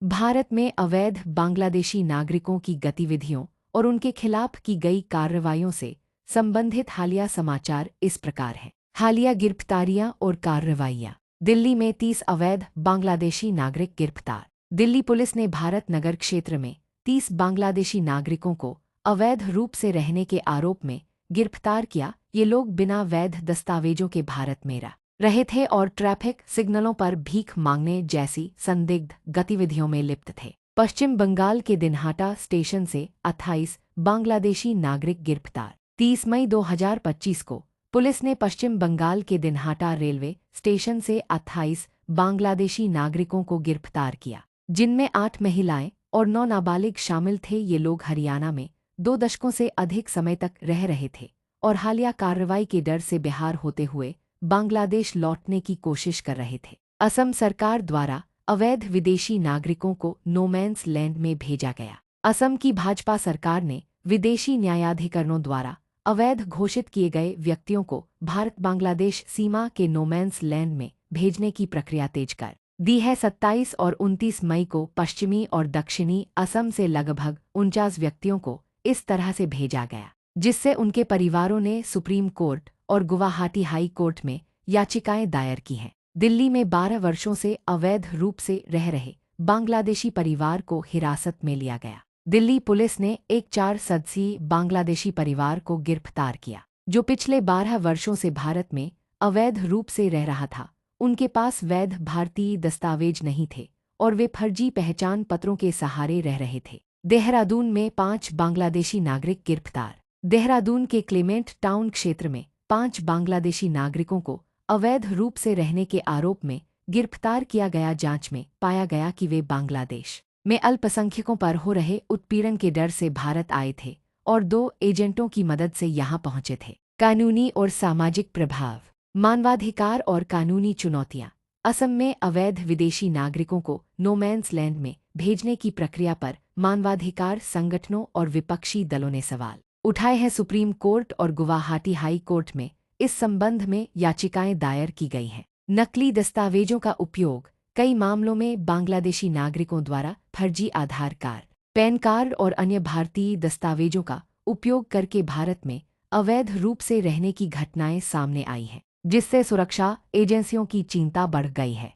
भारत में अवैध बांग्लादेशी नागरिकों की गतिविधियों और उनके खिलाफ की गई कार्रवाइयों से संबंधित हालिया समाचार इस प्रकार हैं। हालिया गिरफ्तारियां और कार्रवाइयां। दिल्ली में 30 अवैध बांग्लादेशी नागरिक गिरफ्तार। दिल्ली पुलिस ने भारत नगर क्षेत्र में 30 बांग्लादेशी नागरिकों को अवैध रूप से रहने के आरोप में गिरफ्तार किया। ये लोग बिना वैध दस्तावेजों के भारत में रहे थे और ट्रैफिक सिग्नलों पर भीख मांगने जैसी संदिग्ध गतिविधियों में लिप्त थे। पश्चिम बंगाल के दिनहाटा स्टेशन से 28 बांग्लादेशी नागरिक गिरफ्तार। 30 मई 2025 को पुलिस ने पश्चिम बंगाल के दिनहाटा रेलवे स्टेशन से 28 बांग्लादेशी नागरिकों को गिरफ्तार किया, जिनमें 8 महिलाएं और 9 नाबालिग शामिल थे। ये लोग हरियाणा में 2 दशकों से अधिक समय तक रह रहे थे और हालिया कार्रवाई के डर से बिहार होते हुए बांग्लादेश लौटने की कोशिश कर रहे थे। असम सरकार द्वारा अवैध विदेशी नागरिकों को नोमैन्स लैंड में भेजा गया। असम की भाजपा सरकार ने विदेशी न्यायाधिकरणों द्वारा अवैध घोषित किए गए व्यक्तियों को भारत बांग्लादेश सीमा के नोमैन्स लैंड में भेजने की प्रक्रिया तेज कर दी है। 27 और 29 मई को पश्चिमी और दक्षिणी असम से लगभग 49 व्यक्तियों को इस तरह से भेजा गया, जिससे उनके परिवारों ने सुप्रीम कोर्ट और गुवाहाटी हाई कोर्ट में याचिकाएं दायर की हैं। दिल्ली में 12 वर्षों से अवैध रूप से रह रहे बांग्लादेशी परिवार को हिरासत में लिया गया। दिल्ली पुलिस ने एक 4 सदस्यीय बांग्लादेशी परिवार को गिरफ्तार किया, जो पिछले 12 वर्षों से भारत में अवैध रूप से रह रहा था। उनके पास वैध भारतीय दस्तावेज नहीं थे और वे फर्जी पहचान पत्रों के सहारे रह रहे थे। देहरादून में 5 बांग्लादेशी नागरिक गिरफ्तार। देहरादून के क्लेमेंट टाउन क्षेत्र में 5 बांग्लादेशी नागरिकों को अवैध रूप से रहने के आरोप में गिरफ्तार किया गया। जांच में पाया गया कि वे बांग्लादेश में अल्पसंख्यकों पर हो रहे उत्पीड़न के डर से भारत आए थे और 2 एजेंटों की मदद से यहां पहुंचे थे। कानूनी और सामाजिक प्रभाव। मानवाधिकार और कानूनी चुनौतियां। असम में अवैध विदेशी नागरिकों को नोमैन्स लैंड में भेजने की प्रक्रिया पर मानवाधिकार संगठनों और विपक्षी दलों ने सवाल उठाए हैं। सुप्रीम कोर्ट और गुवाहाटी हाई कोर्ट में इस संबंध में याचिकाएं दायर की गई हैं। नकली दस्तावेजों का उपयोग। कई मामलों में बांग्लादेशी नागरिकों द्वारा फर्जी आधार कार्ड, पैन कार्ड और अन्य भारतीय दस्तावेजों का उपयोग करके भारत में अवैध रूप से रहने की घटनाएं सामने आई हैं, जिससे सुरक्षा एजेंसियों की चिंता बढ़ गई है।